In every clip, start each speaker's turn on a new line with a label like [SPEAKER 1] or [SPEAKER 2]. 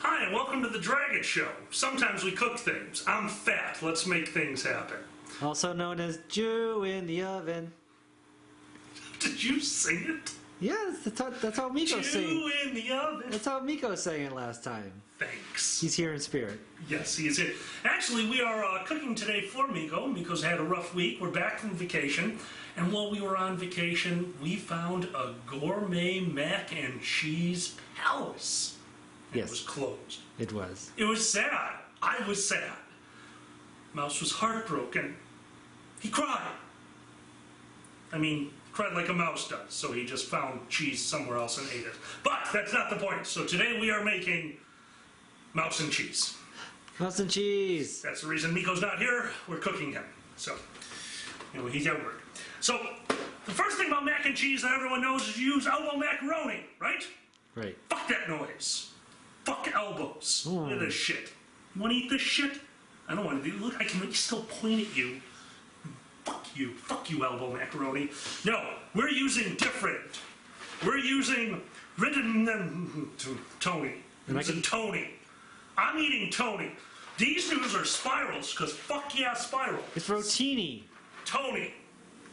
[SPEAKER 1] Hi, and welcome to the Dragon Show. Sometimes we cook things. I'm fat. Let's make things happen.
[SPEAKER 2] Also known as Jew in the oven.
[SPEAKER 1] Did you sing it?
[SPEAKER 2] Yes, that's how Miko sang.
[SPEAKER 1] Jew in the oven.
[SPEAKER 2] That's how Miko sang it last time.
[SPEAKER 1] Thanks.
[SPEAKER 2] He's here in spirit.
[SPEAKER 1] Yes, he is here. Actually, we are cooking today for Miko. Miko's had a rough week. We're back from vacation. And while we were on vacation, we found a gourmet mac and cheese palace.
[SPEAKER 2] Yes.
[SPEAKER 1] It was closed.
[SPEAKER 2] It was.
[SPEAKER 1] It was sad. I was sad. Mouse was heartbroken. He cried. I mean, cried like a mouse does. So he just found cheese somewhere else and ate it. But that's not the point. So today we are making mouse and cheese.
[SPEAKER 2] Mouse and cheese.
[SPEAKER 1] That's the reason Miko's not here. We're cooking him. So, he's at work. So, the first thing about mac and cheese that everyone knows is you use elbow macaroni, right?
[SPEAKER 2] Right.
[SPEAKER 1] Fuck that noise. Fuck elbows.
[SPEAKER 2] Oh.
[SPEAKER 1] Look at this shit. You want to eat this shit? I don't want to do. Look, I can still point at you. Fuck you. Fuck you, elbow macaroni. No, we're using different. We're using Tony. Tony. I'm eating Tony. These noodles are spirals, because fuck yeah, spiral.
[SPEAKER 2] It's rotini.
[SPEAKER 1] Tony.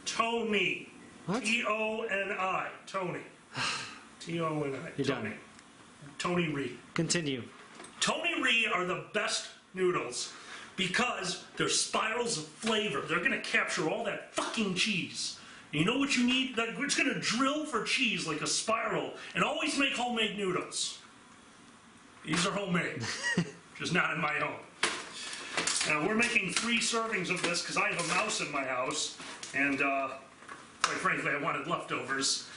[SPEAKER 1] Tony.
[SPEAKER 2] What?
[SPEAKER 1] T-O-N-I. Tony. T-O-N-I.
[SPEAKER 2] You're
[SPEAKER 1] Tony.
[SPEAKER 2] done.
[SPEAKER 1] Tony Ree.
[SPEAKER 2] Continue.
[SPEAKER 1] Tony Ree are the best noodles because they're spirals of flavor. They're going to capture all that fucking cheese. And you know what you need? It's going to drill for cheese like a spiral and always make homemade noodles. These are homemade, just not in my home. Now we're making 3 servings of this because I have a mouse in my house and quite frankly I wanted leftovers.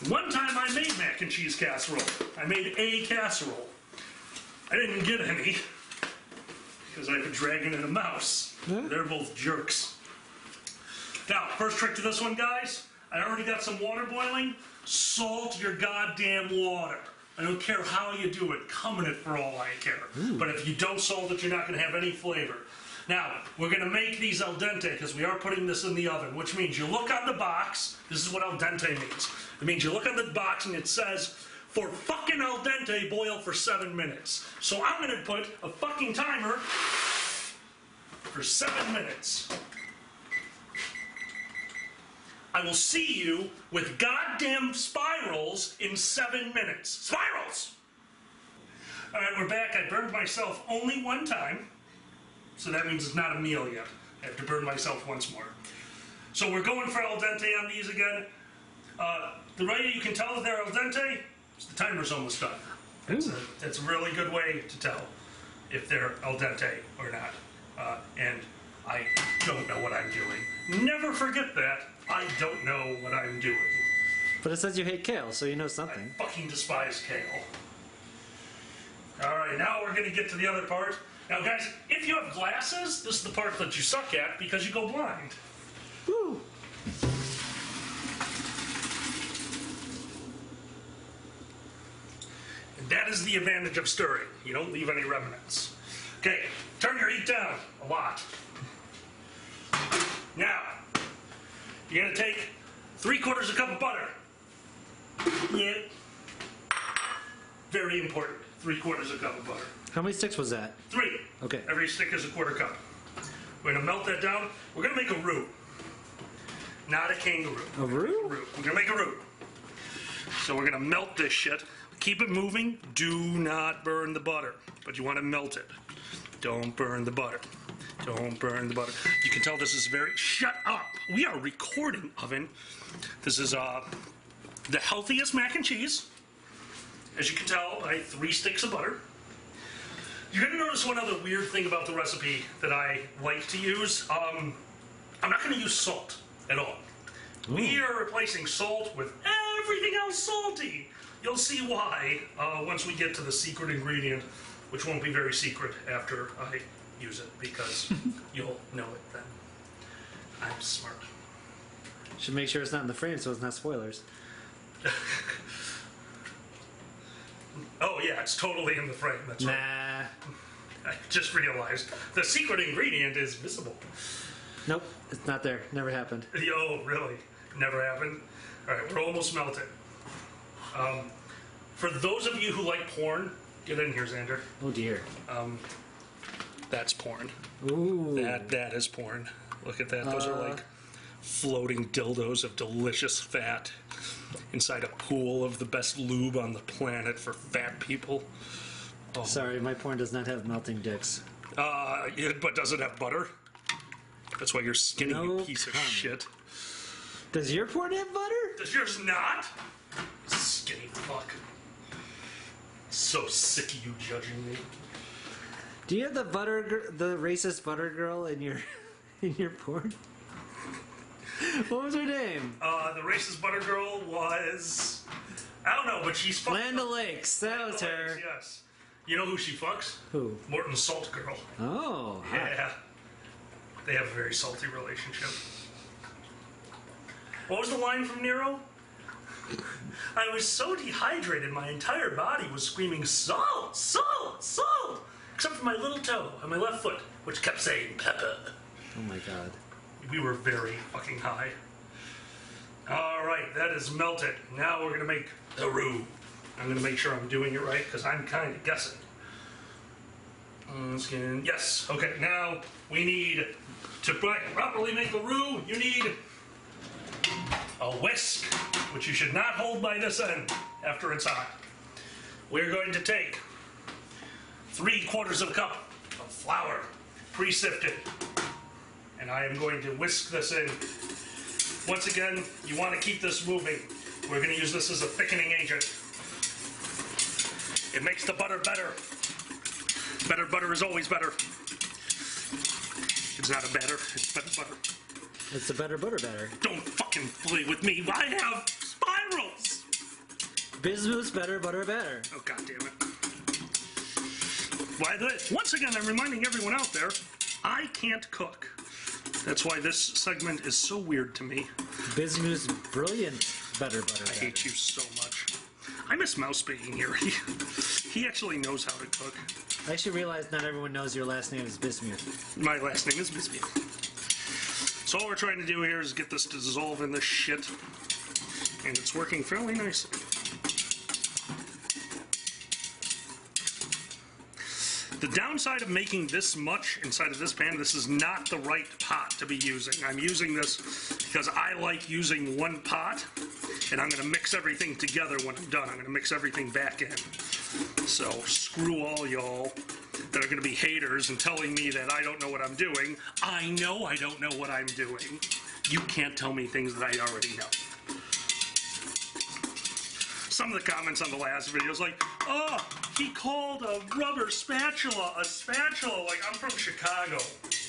[SPEAKER 1] One time I made mac and cheese casserole. I made a casserole. I didn't get any because I have a dragon and a mouse. They're both jerks. Now, first trick to this one, guys. I already got some water boiling. Salt your goddamn water. I don't care how you do it. Come in it for all I care. Ooh. But if you don't salt it, you're not going to have any flavor. Now, we're going to make these al dente because we are putting this in the oven, which means you look on the box. This is what al dente means. It means you look on the box and it says, for fucking al dente, boil for 7 minutes. So I'm going to put a fucking timer for 7 minutes. I will see you with goddamn spirals in 7 minutes. Spirals! All right, we're back. I burned myself only one time. So that means it's not a meal yet. I have to burn myself once more. So we're going for al dente on these again. The way you can tell that they're al dente is the timer's almost done. That's a really good way to tell if they're al dente or not. And I don't know what I'm doing. Never forget that. I don't know what I'm doing.
[SPEAKER 2] But it says you hate kale, so you know something.
[SPEAKER 1] I fucking despise kale. Alright, now we're going to get to the other part. Now guys, if you have glasses, this is the part that you suck at because you go blind.
[SPEAKER 2] Woo!
[SPEAKER 1] And that is the advantage of stirring. You don't leave any remnants. Okay, turn your heat down a lot. Now, you're going to take 3/4 cup of butter. Yeah. Very important. 3/4 cup of butter.
[SPEAKER 2] How many sticks was that?
[SPEAKER 1] 3.
[SPEAKER 2] Okay.
[SPEAKER 1] Every stick is 1/4 cup. We're going to melt that down. We're going to make a roux. Not a kangaroo.
[SPEAKER 2] A roux?
[SPEAKER 1] We're going to make a roux. So we're going to melt this shit. Keep it moving. Do not burn the butter. But you want to melt it. Don't burn the butter. Don't burn the butter. You can tell this is very... Shut up! We are recording, oven. This is the healthiest mac and cheese. As you can tell, by 3 sticks of butter. You're going to notice one other weird thing about the recipe that I like to use. I'm not going to use salt at all. Ooh. We are replacing salt with everything else salty. You'll see why once we get to the secret ingredient, which won't be very secret after I use it, because you'll know it then. I'm smart.
[SPEAKER 2] Should make sure it's not in the frame so it's not spoilers.
[SPEAKER 1] Oh yeah, it's totally in the frame. That's
[SPEAKER 2] nah.
[SPEAKER 1] Right. I just realized the secret ingredient is visible.
[SPEAKER 2] Nope, it's not there. Never happened.
[SPEAKER 1] Oh, really? Never happened? All right, we're almost melted. For those of you who like porn, Get in here, Xander.
[SPEAKER 2] Oh dear.
[SPEAKER 1] That's porn.
[SPEAKER 2] Ooh.
[SPEAKER 1] That is porn. Look at that. Those are like floating dildos of delicious fat inside a pool of the best lube on the planet for fat people. Oh.
[SPEAKER 2] Sorry, my porn does not have melting dicks.
[SPEAKER 1] But does it have butter? That's why you're skinny, you piece of shit.
[SPEAKER 2] Does your porn have butter?
[SPEAKER 1] Does yours not? Skinny fuck. So sick of you judging me.
[SPEAKER 2] Do you have the racist butter girl in your porn? What was her name?
[SPEAKER 1] The racist butter girl was... I don't know, but she's fucking...
[SPEAKER 2] Land O'Lakes, that was her.
[SPEAKER 1] Lakes, yes. You know who she fucks?
[SPEAKER 2] Who?
[SPEAKER 1] Morton Salt Girl.
[SPEAKER 2] Oh, hot.
[SPEAKER 1] Yeah. They have a very salty relationship. What was the line from Nero? I was so dehydrated, my entire body was screaming, salt, salt, salt! Except for my little toe and my left foot, which kept saying pepper.
[SPEAKER 2] Oh my god.
[SPEAKER 1] We were very fucking high. Alright, that is melted. Now we're gonna make the roux. I'm gonna make sure I'm doing it right, because I'm kind of guessing. Yes, okay, now we need to properly make the roux, you need a whisk, which you should not hold by this end after it's hot. We're going to take 3/4 of a cup of flour, pre-sifted, and I am going to whisk this in. Once again, you want to keep this moving. We're going to use this as a thickening agent. It makes the butter better. Better butter is always better. It's not a batter, it's better butter.
[SPEAKER 2] It's a better butter batter.
[SPEAKER 1] Don't fucking play with me. I have spirals.
[SPEAKER 2] Bismuth's better butter batter.
[SPEAKER 1] Oh, God damn it. Once again, I'm reminding everyone out there, I can't cook. That's why this segment is so weird to me.
[SPEAKER 2] Bismuth's brilliant better butter batter.
[SPEAKER 1] I hate you so much. I miss Mouse being here. He actually knows how to cook.
[SPEAKER 2] I actually realized not everyone knows your last name is Bismuth.
[SPEAKER 1] My last name is Bismuth. So all we're trying to do here is get this to dissolve in this shit. And it's working fairly nicely. The downside of making this much inside of this pan, this is not the right pot to be using. I'm using this because I like using one pot, and I'm going to mix everything together when I'm done. I'm going to mix everything back in. So screw all y'all that are going to be haters and telling me that I don't know what I'm doing. I know I don't know what I'm doing. You can't tell me things that I already know. Some of the comments on the last video is like, oh, he called a rubber spatula a spatula. Like, I'm from Chicago.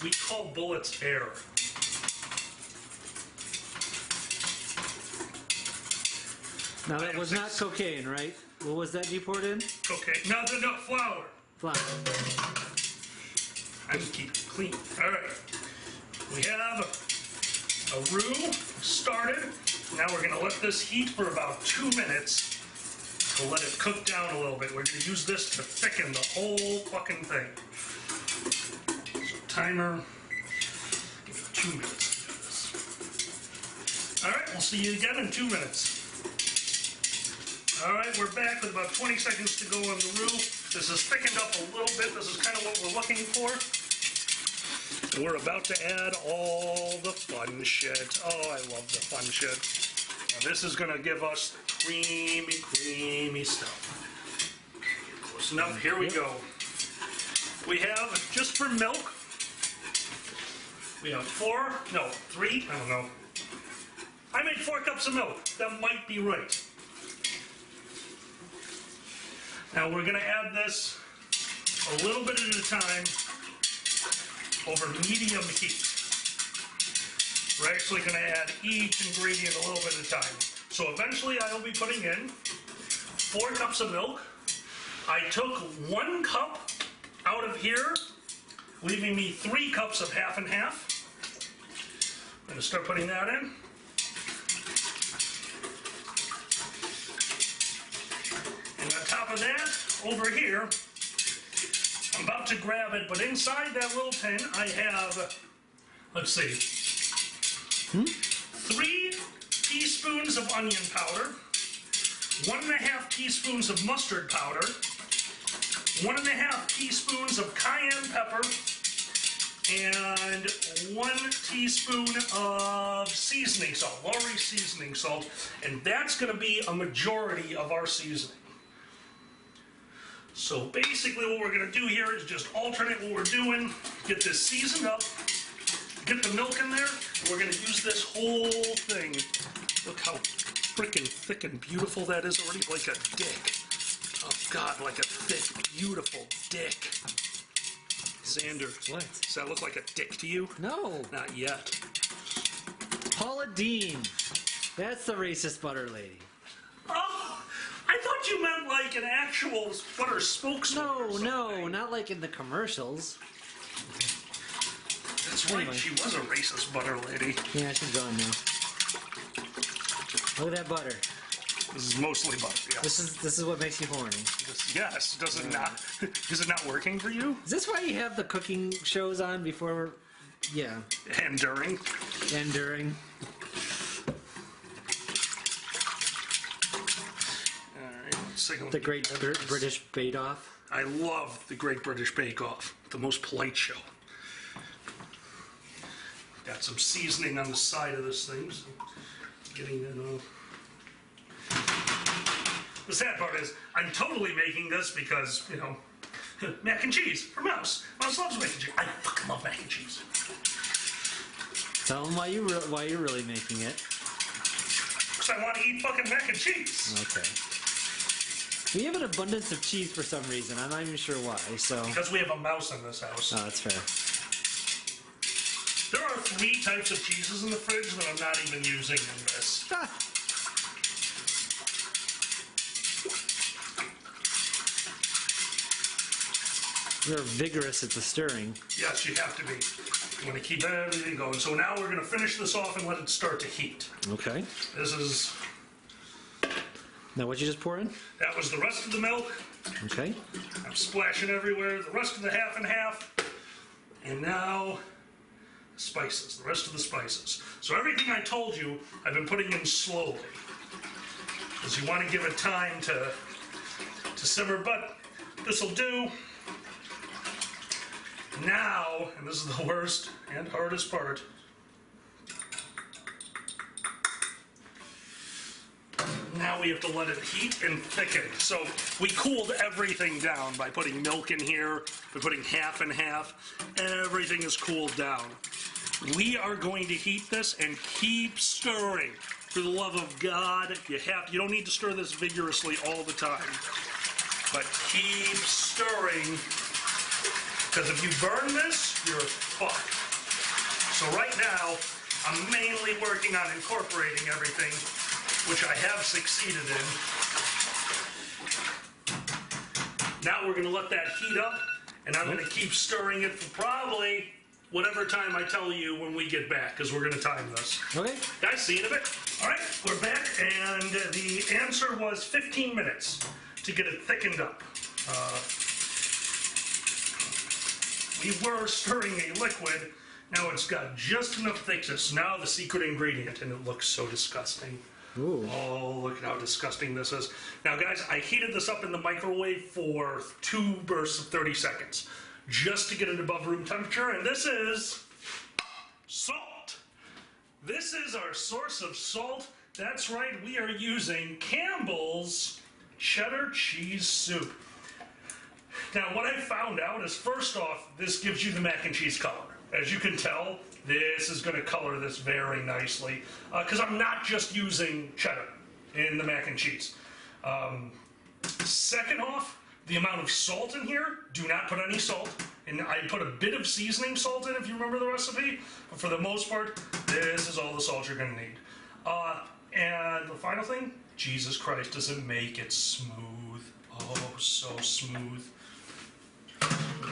[SPEAKER 1] We call bullets air.
[SPEAKER 2] Now that was not cocaine, right? What was that you poured in?
[SPEAKER 1] Cocaine. No, flour.
[SPEAKER 2] Flour.
[SPEAKER 1] I just keep it clean. All right. We have a roux started. Now we're going to let this heat for about 2 minutes to let it cook down a little bit. We're going to use this to thicken the whole fucking thing. So timer, give it 2 minutes to do this. All right, we'll see you again in 2 minutes. All right, we're back with about 20 seconds to go on the roux. This is thickened up a little bit. This is kind of what we're looking for. And we're about to add all the fun shit. Oh, I love the fun shit. Now this is going to give us creamy, creamy stuff. Close enough. Here we go. We have, just for milk, we have 3, I don't know. I made 4 cups of milk. That might be right. Now we're going to add this a little bit at a time over medium heat. We're actually going to add each ingredient a little bit at a time. So eventually I will be putting in 4 cups of milk. I took 1 cup out of here, leaving me 3 cups of half and half. I'm going to start putting that in. And on top of that, over here, I'm about to grab it, but inside that little tin, I have, let's see, 3 teaspoons of onion powder, 1.5 teaspoons of mustard powder, 1.5 teaspoons of cayenne pepper, and 1 teaspoon of seasoning salt, Lowry seasoning salt, and that's going to be a majority of our seasoning. So basically what we're going to do here is just alternate what we're doing, get this seasoned up, get the milk in there, and we're going to use this whole thing. Look how freaking thick and beautiful that is already, like a dick. Oh God, like a thick, beautiful dick. Xander,
[SPEAKER 2] What?
[SPEAKER 1] Does that look like a dick to you?
[SPEAKER 2] No.
[SPEAKER 1] Not yet.
[SPEAKER 2] Paula Deen. That's the racist butter lady.
[SPEAKER 1] Oh, I thought you meant like an actual butter spokesman.
[SPEAKER 2] No, not like in the commercials.
[SPEAKER 1] That's right,
[SPEAKER 2] Anyway.
[SPEAKER 1] she was a racist butter lady.
[SPEAKER 2] Yeah, she's gone now. Look at that butter.
[SPEAKER 1] This is mostly butter, yes.
[SPEAKER 2] This is what makes you horny.
[SPEAKER 1] Yes, does it not? Is it not working for you?
[SPEAKER 2] Is this why you have the cooking shows on before? Yeah,
[SPEAKER 1] And during?
[SPEAKER 2] and during.
[SPEAKER 1] Alright, let's take a look.
[SPEAKER 2] The Great British Bake Off.
[SPEAKER 1] I love the Great British Bake Off, the most polite show. Got some seasoning on the side of this thing, so getting that off. The sad part is, I'm totally making this because, you know, mac and cheese for Mouse. Mouse loves mac and cheese. I fucking love mac and cheese.
[SPEAKER 2] Tell them why you're really making it.
[SPEAKER 1] Because I want to eat fucking mac and cheese.
[SPEAKER 2] Okay. We have an abundance of cheese for some reason. I'm not even sure why. So.
[SPEAKER 1] Because we have a mouse in this house.
[SPEAKER 2] Oh, that's fair.
[SPEAKER 1] There are 3 types of cheeses in the fridge that I'm not even using in this.
[SPEAKER 2] Ah. You're vigorous at the stirring.
[SPEAKER 1] Yes, you have to be. You want to keep everything going. So now we're going to finish this off and let it start to heat.
[SPEAKER 2] Okay.
[SPEAKER 1] This is,
[SPEAKER 2] Now, what you just pour in?
[SPEAKER 1] that was the rest of the milk.
[SPEAKER 2] Okay.
[SPEAKER 1] I'm splashing everywhere. The rest of the half and half. And now, spices, the rest of the spices. So everything I told you, I've been putting in slowly. Because you want to give it time to simmer, but this will do. Now, and this is the worst and hardest part, now we have to let it heat and thicken. So we cooled everything down by putting milk in here, by putting half and half. Everything is cooled down. We are going to heat this and keep stirring. For the love of God, you don't need to stir this vigorously all the time, but keep stirring, because if you burn this, you're fucked. So right now, I'm mainly working on incorporating everything, which I have succeeded in. Now we're going to let that heat up, and I'm going to keep stirring it for probably whatever time I tell you when we get back, because we're going to time this.
[SPEAKER 2] Okay.
[SPEAKER 1] Guys, see you in a bit. All right, we're back, and the answer was 15 minutes to get it thickened up. We were stirring a liquid. Now it's got just enough thickness. Now the secret ingredient, and it looks so disgusting.
[SPEAKER 2] Ooh.
[SPEAKER 1] Oh, look at how disgusting this is. Now, guys, I heated this up in the microwave for 2 bursts of 30 seconds just to get it above room temperature, and this is salt. This is our source of salt. That's right, we are using Campbell's cheddar cheese soup. Now, what I found out is, first off, this gives you the mac and cheese color. As you can tell, this is going to color this very nicely, because I'm not just using cheddar in the mac and cheese. Second off, the amount of salt in here, do not put any salt. And I put a bit of seasoning salt in, if you remember the recipe. But for the most part, this is all the salt you're going to need. And the final thing, Jesus Christ, does it make it smooth. Oh, so smooth.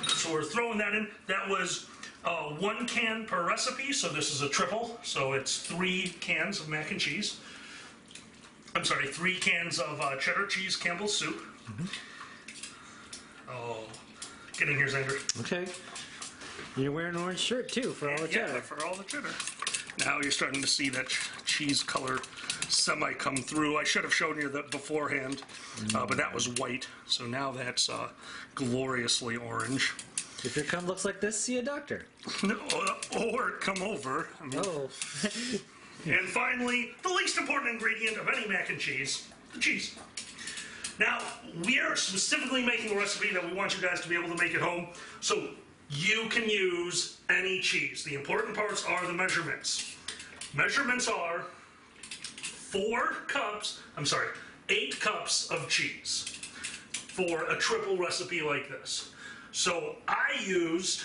[SPEAKER 1] So we're throwing that in. That was 1 can per recipe, so this is a triple. So it's 3 cans of mac and cheese. I'm sorry, 3 cans of cheddar cheese Campbell's soup. Mm-hmm. Oh, get in here, Xander.
[SPEAKER 2] Okay. You're wearing an orange shirt, too, for all the cheddar.
[SPEAKER 1] Yeah, for all the cheddar. Now you're starting to see that cheese color semi come through. I should have shown you that beforehand, but that was white. So now that's gloriously orange.
[SPEAKER 2] If your cum looks like this, see a doctor.
[SPEAKER 1] No, or come over. I mean,
[SPEAKER 2] Oh.
[SPEAKER 1] And finally, the least important ingredient of any mac and cheese, the cheese. Now, we are specifically making a recipe that we want you guys to be able to make at home, so you can use any cheese. The important parts are the measurements. Measurements are 8 cups of cheese for a triple recipe like this. So I used,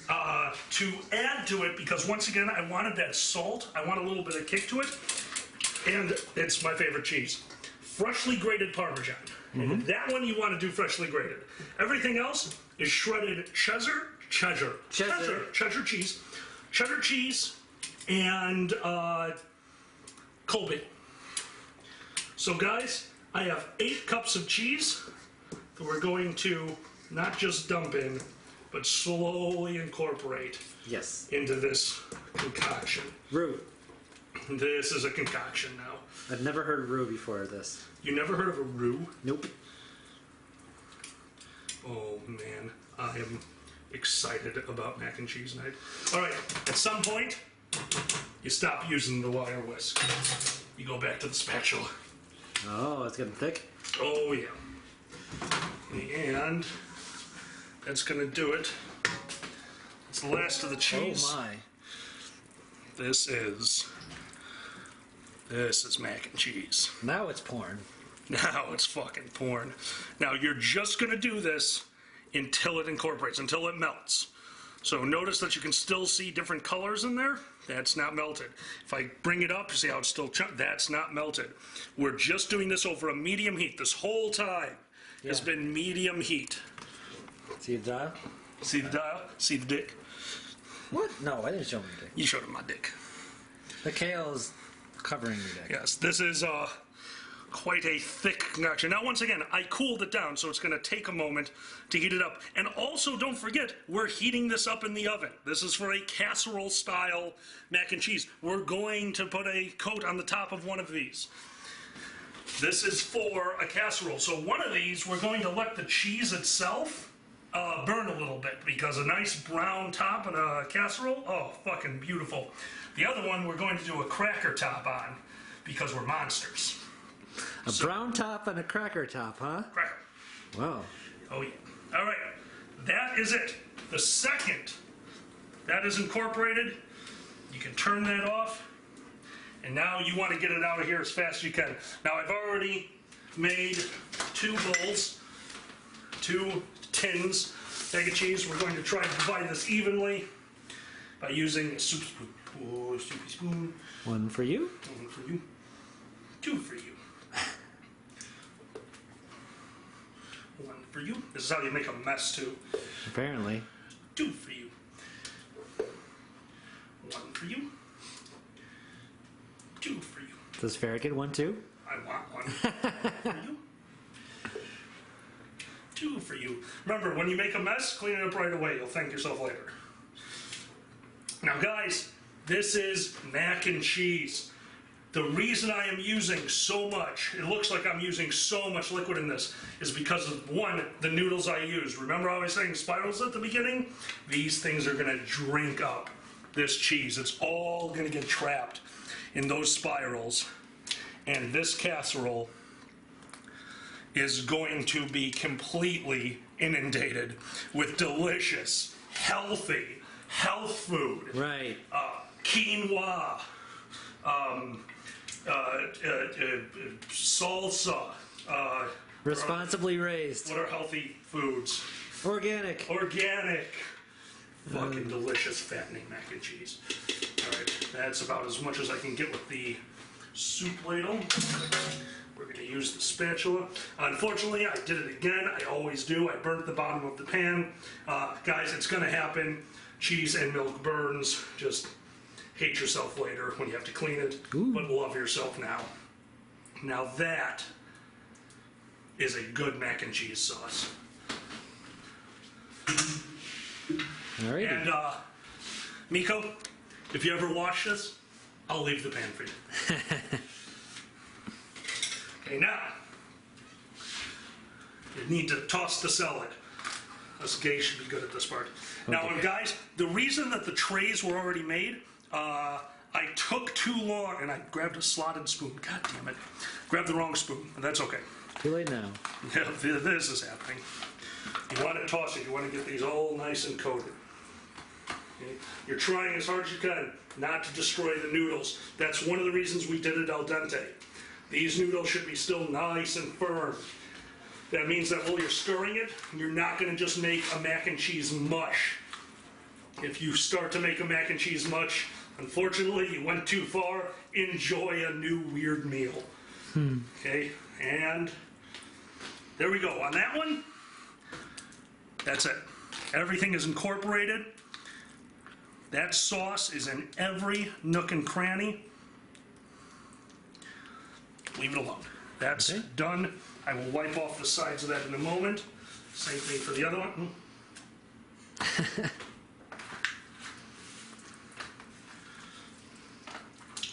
[SPEAKER 1] to add to it, because once again, I wanted that salt, I want a little bit of kick to it, and it's my favorite cheese. Freshly grated Parmesan. And that one you want to do freshly grated. Everything else is shredded cheddar cheese, and Colby. So guys, I have 8 cups of cheese that we're going to not just dump in, but slowly incorporate into this concoction.
[SPEAKER 2] Roux.
[SPEAKER 1] This is a concoction now.
[SPEAKER 2] I've never heard of roux before this.
[SPEAKER 1] You never heard of a roux?
[SPEAKER 2] Nope.
[SPEAKER 1] Oh man, I am excited about mac and cheese night. All right, at some point, you stop using the wire whisk. You go back to the spatula.
[SPEAKER 2] Oh, it's getting thick?
[SPEAKER 1] Oh yeah. And that's gonna do it. It's the last of the cheese.
[SPEAKER 2] Oh my.
[SPEAKER 1] This is mac and cheese.
[SPEAKER 2] Now it's porn.
[SPEAKER 1] Now it's fucking porn. Now you're just gonna do this until it incorporates, until it melts. So notice that you can still see different colors in there. That's not melted. If I bring it up, you see how it's still that's not melted. We're just doing this over a medium heat. This whole time has been medium heat.
[SPEAKER 2] See the dial?
[SPEAKER 1] See the dial? See the dick?
[SPEAKER 2] What? No, I didn't show him your dick.
[SPEAKER 1] You showed him my dick.
[SPEAKER 2] The kale is covering your dick.
[SPEAKER 1] Yes, this is quite a thick concoction. Now, once again, I cooled it down, so it's going to take a moment to heat it up. And also, don't forget, we're heating this up in the oven. This is for a casserole-style mac and cheese. We're going to put a coat on the top of one of these. This is for a casserole. So one of these, we're going to let the cheese itself burn a little bit, because a nice brown top in a casserole, oh, fucking beautiful. The other one, we're going to do a cracker top on, because we're monsters.
[SPEAKER 2] A brown top and a cracker top, huh?
[SPEAKER 1] Cracker.
[SPEAKER 2] Wow.
[SPEAKER 1] Oh, yeah. All right. That is it. The second that is incorporated, you can turn that off. And now you want to get it out of here as fast as you can. Now, I've already made 2 bowls, 2 tins, bag of cheese. We're going to try to divide this evenly by using a soup spoon. Oh, soupy spoon.
[SPEAKER 2] 1 for you.
[SPEAKER 1] 1 for you. 2 for you. 1 for you. This is how you make a mess, too.
[SPEAKER 2] Apparently.
[SPEAKER 1] 2 for you. 1 for you. 2 for you.
[SPEAKER 2] Does Farragut 1 too?
[SPEAKER 1] I want 1 for you. 2 for you. Remember, when you make a mess, clean it up right away. You'll thank yourself later. Now, guys, this is mac and cheese. The reason I am using so much, it looks like I'm using so much liquid in this, is because of, 1, the noodles I used. Remember how I was saying spirals at the beginning? These things are going to drink up this cheese. It's all going to get trapped in those spirals. And this casserole is going to be completely inundated with delicious, healthy, health food.
[SPEAKER 2] Right.
[SPEAKER 1] Quinoa. Salsa.
[SPEAKER 2] Responsibly raised.
[SPEAKER 1] What are healthy foods?
[SPEAKER 2] Organic.
[SPEAKER 1] Organic. Fucking delicious, fattening mac and cheese. Alright, that's about as much as I can get with the soup ladle. We're going to use the spatula. Unfortunately, I did it again. I always do. I burnt the bottom of the pan. Guys, it's going to happen. Cheese and milk burns. Just hate yourself later when you have to clean it.
[SPEAKER 2] Ooh.
[SPEAKER 1] But love yourself now. Now that is a good mac and cheese sauce.
[SPEAKER 2] Alrighty.
[SPEAKER 1] And, Miko, if you ever watch this, I'll leave the pan for you. Okay, now, you need to toss the salad. Us gays should be good at this part. Now, and guys, the reason that the trays were already made, I took too long, and I grabbed a slotted spoon. God damn it. Grabbed the wrong spoon, and that's okay.
[SPEAKER 2] Too late now.
[SPEAKER 1] Yeah, this is happening. You want to toss it. You want to get these all nice and coated. Okay? You're trying as hard as you can not to destroy the noodles. That's one of the reasons we did it al dente. These noodles should be still nice and firm. That means that while you're stirring it, you're not going to just make a mac and cheese mush. If you start to make a mac and cheese mush, unfortunately, you went too far. Enjoy a new weird meal. Okay, and there we go. On that one, that's it. Everything is incorporated. That sauce is in every nook and cranny. Leave it alone. That's done. I will wipe off the sides of that in a moment. Same thing for the other one.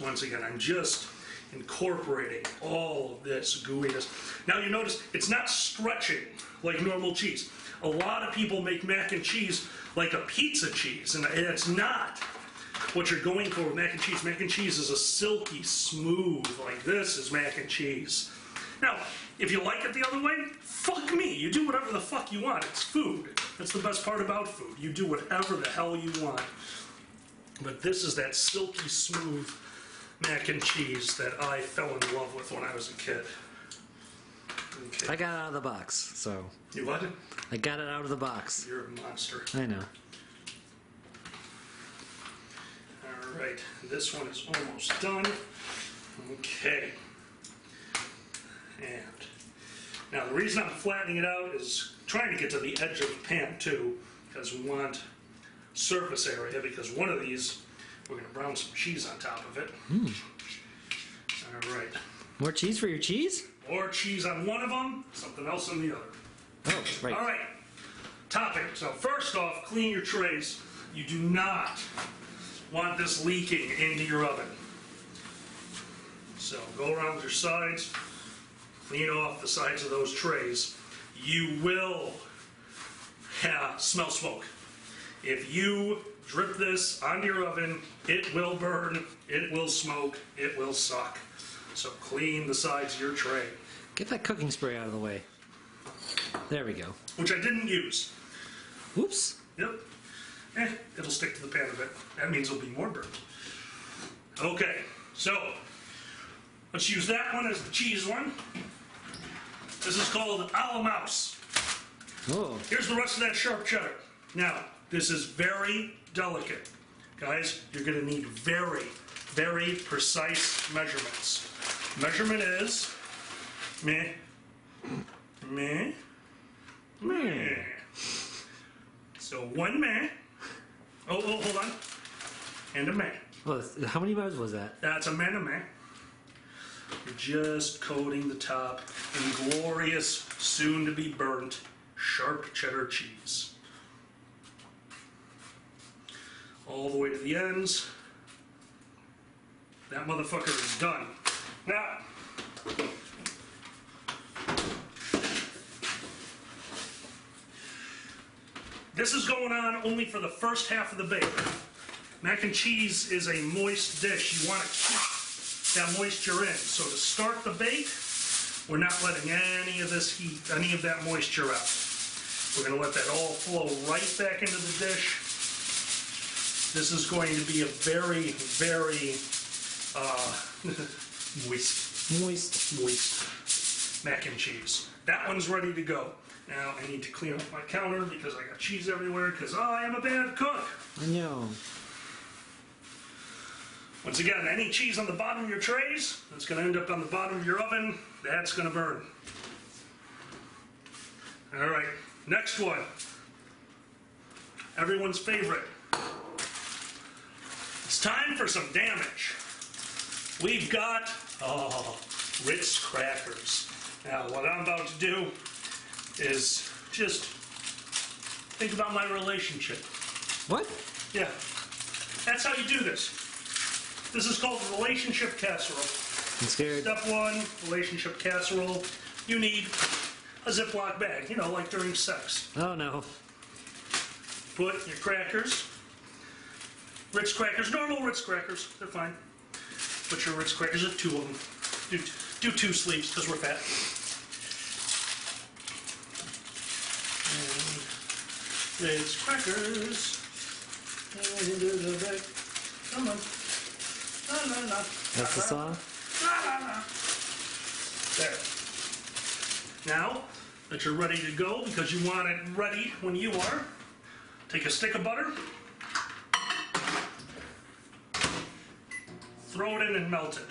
[SPEAKER 1] Once again, I'm just incorporating all of this gooiness. Now you notice it's not stretching like normal cheese. A lot of people make mac and cheese like a pizza cheese, and it's not what you're going for with mac and cheese. Mac and cheese is a silky smooth, like this is mac and cheese. Now, if you like it the other way, fuck me. You do whatever the fuck you want. It's food. That's the best part about food. You do whatever the hell you want. But this is that silky smooth mac and cheese that I fell in love with when I was a kid. Okay.
[SPEAKER 2] I got it out of the box, so.
[SPEAKER 1] You what?
[SPEAKER 2] I got it out of the box.
[SPEAKER 1] You're a monster.
[SPEAKER 2] I know.
[SPEAKER 1] All right, this one is almost done. Okay. And now the reason I'm flattening it out is trying to get to the edge of the pan too, because we want surface area, because one of these, we're going to brown some cheese on top of it. All right.
[SPEAKER 2] More cheese for your cheese?
[SPEAKER 1] More cheese on one of them, something else on the other.
[SPEAKER 2] Oh, right.
[SPEAKER 1] All right. Topping. So first off, clean your trays. You do not want this leaking into your oven. So go around your sides, clean off the sides of those trays. You will smell smoke. If you drip this onto your oven, it will burn, it will smoke, it will suck. So clean the sides of your tray.
[SPEAKER 2] Get that cooking spray out of the way. There we go.
[SPEAKER 1] Which I didn't use.
[SPEAKER 2] Whoops.
[SPEAKER 1] Yep. It'll stick to the pan a bit. That means it'll be more burnt. Okay, so let's use that one as the cheese one. This is called a la mouse.
[SPEAKER 2] Oh.
[SPEAKER 1] Here's the rest of that sharp cheddar. Now, this is very delicate. Guys, you're going to need very, very precise measurements. Measurement is meh, meh, meh. So one meh. Oh, hold on. And a meh.
[SPEAKER 2] Well, how many miles was that?
[SPEAKER 1] That's a meh and a meh. You're just coating the top in glorious, soon-to-be burnt, sharp cheddar cheese. All the way to the ends. That motherfucker is done. Now, this is going on only for the first half of the bake. Mac and cheese is a moist dish. You want to keep that moisture in. So to start the bake, we're not letting any of this heat, any of that moisture out. We're going to let that all flow right back into the dish. This is going to be a very, very moist mac and cheese. That one's ready to go. Now I need to clean up my counter because I got cheese everywhere because I am a bad cook.
[SPEAKER 2] I know.
[SPEAKER 1] Once again, any cheese on the bottom of your trays, that's going to end up on the bottom of your oven. That's going to burn. All right, next one. Everyone's favorite. It's time for some damage. We've got, Ritz crackers. Now, what I'm about to do is just think about my relationship.
[SPEAKER 2] What?
[SPEAKER 1] Yeah, that's how you do this. This is called relationship casserole.
[SPEAKER 2] I'm scared.
[SPEAKER 1] Step 1, relationship casserole. You need a Ziploc bag, you know, like during sex.
[SPEAKER 2] Oh no.
[SPEAKER 1] Put your crackers, Ritz crackers, normal Ritz crackers, they're fine. Put your Ritz crackers, there's 2 of them. Do 2 sleeves, because we're fat. And Ritz crackers. And into the bag. Come on. La, la, la.
[SPEAKER 2] That's the song?
[SPEAKER 1] La, la, la. There. Now that you're ready to go, because you want it ready when you are, take a stick of butter, throw it in and melt it.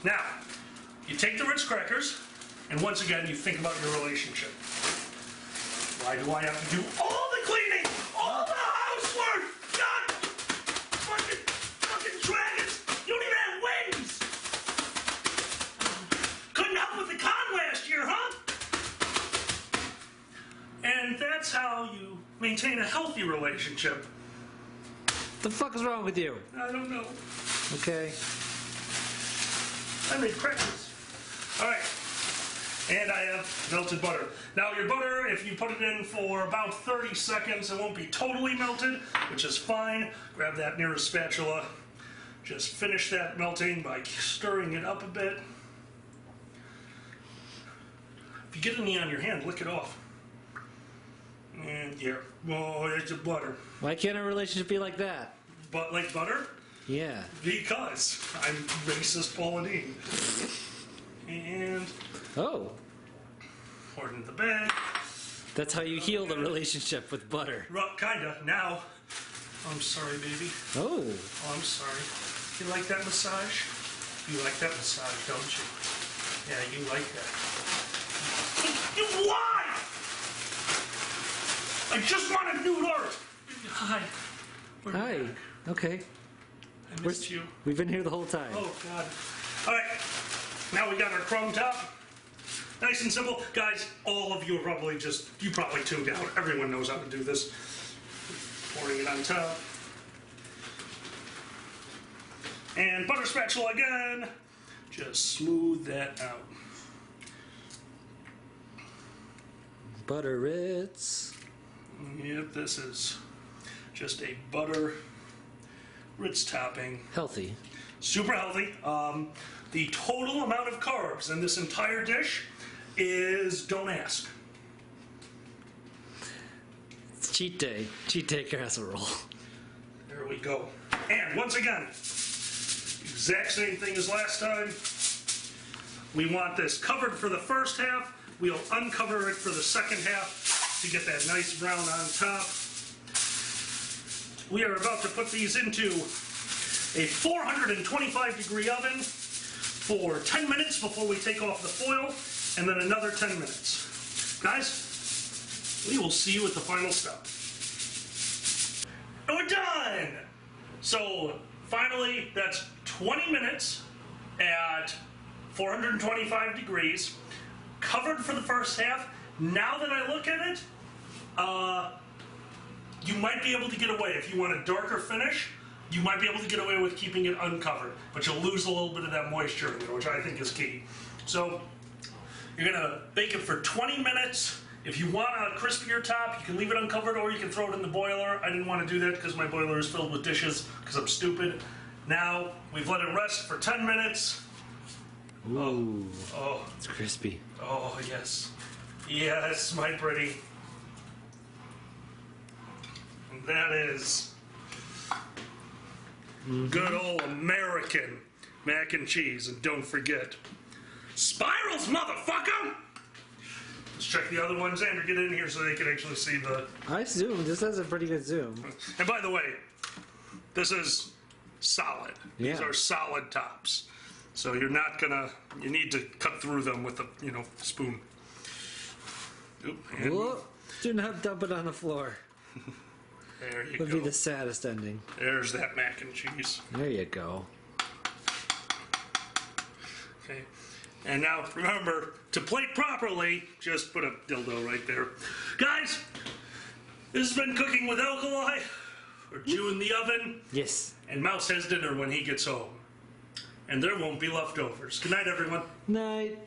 [SPEAKER 1] Now, you take the Ritz crackers, and once again, you think about your relationship. Why do I have to do all the cleaning, all the housework? God, fucking dragons! You don't even have wings! Couldn't help with the con last year, huh? And that's how you maintain a healthy relationship.
[SPEAKER 2] The fuck is wrong with you?
[SPEAKER 1] I don't know.
[SPEAKER 2] Okay.
[SPEAKER 1] I made crackers. All right. And I have melted butter. Now your butter, if you put it in for about 30 seconds, it won't be totally melted, which is fine. Grab that nearest spatula. Just finish that melting by stirring it up a bit. If you get any on your hand, lick it off. And here. Oh, it's a butter.
[SPEAKER 2] Why can't a relationship be like that?
[SPEAKER 1] But like butter?
[SPEAKER 2] Yeah.
[SPEAKER 1] Because I'm racist Pauline. And
[SPEAKER 2] Oh.
[SPEAKER 1] pour it in the bag.
[SPEAKER 2] That's how you heal the relationship with butter.
[SPEAKER 1] Kinda. Now, I'm sorry, baby.
[SPEAKER 2] Oh.
[SPEAKER 1] Oh, I'm sorry. You like that massage? You like that massage, don't you? Yeah, you like that. You lie! I just wanted nude art. Hi. We're
[SPEAKER 2] Hi.
[SPEAKER 1] back.
[SPEAKER 2] Okay.
[SPEAKER 1] I missed you.
[SPEAKER 2] We've been here the whole time.
[SPEAKER 1] Oh, God. All right. Now we got our chrome top. Nice and simple. Guys, all of you are probably you probably tuned out. Everyone knows how to do this. Pouring it on top. And butter spatula again. Just smooth that out.
[SPEAKER 2] Butter Ritz.
[SPEAKER 1] Yep, this is just a butter Ritz topping.
[SPEAKER 2] Healthy.
[SPEAKER 1] Super healthy. The total amount of carbs in this entire dish is, don't ask.
[SPEAKER 2] It's cheat day. Cheat day casserole.
[SPEAKER 1] There we go. And once again, exact same thing as last time. We want this covered for the first half. We'll uncover it for the second half to get that nice brown on top. We are about to put these into a 425 degree oven for 10 minutes before we take off the foil, and then another 10 minutes. Guys, we will see you at the final step. And we're done! So, finally, that's 20 minutes at 425 degrees, covered for the first half. Now that I look at it, you might be able to get away. If you want a darker finish, you might be able to get away with keeping it uncovered, but you'll lose a little bit of that moisture in there, which I think is key. So you're gonna bake it for 20 minutes. If you want a crispier top, you can leave it uncovered or you can throw it in the boiler. I didn't want to do that because my boiler is filled with dishes because I'm stupid. Now we've let it rest for 10 minutes.
[SPEAKER 2] Ooh.
[SPEAKER 1] Oh,
[SPEAKER 2] It's crispy.
[SPEAKER 1] oh yes. Yes, my pretty. And that is good old American mac and cheese. And don't forget, spirals, motherfucker! Let's check the other ones. Andrew, get in here so they can actually see the...
[SPEAKER 2] I zoomed. This has a pretty good zoom.
[SPEAKER 1] And by the way, this is solid. These
[SPEAKER 2] Yeah.
[SPEAKER 1] are solid tops. So you're not gonna... You need to cut through them with a, spoon. Oop, and
[SPEAKER 2] Whoa. Do not dump it on the floor.
[SPEAKER 1] there you
[SPEAKER 2] Would
[SPEAKER 1] go.
[SPEAKER 2] be the saddest ending.
[SPEAKER 1] There's that mac and cheese.
[SPEAKER 2] There you go.
[SPEAKER 1] Okay. And now, remember, to plate properly, just put a dildo right there. Guys, this has been Cooking with Alkali. Put you in the oven,
[SPEAKER 2] Yes.
[SPEAKER 1] and Mouse has dinner when he gets home. And there won't be leftovers. Good night, everyone.
[SPEAKER 2] Night.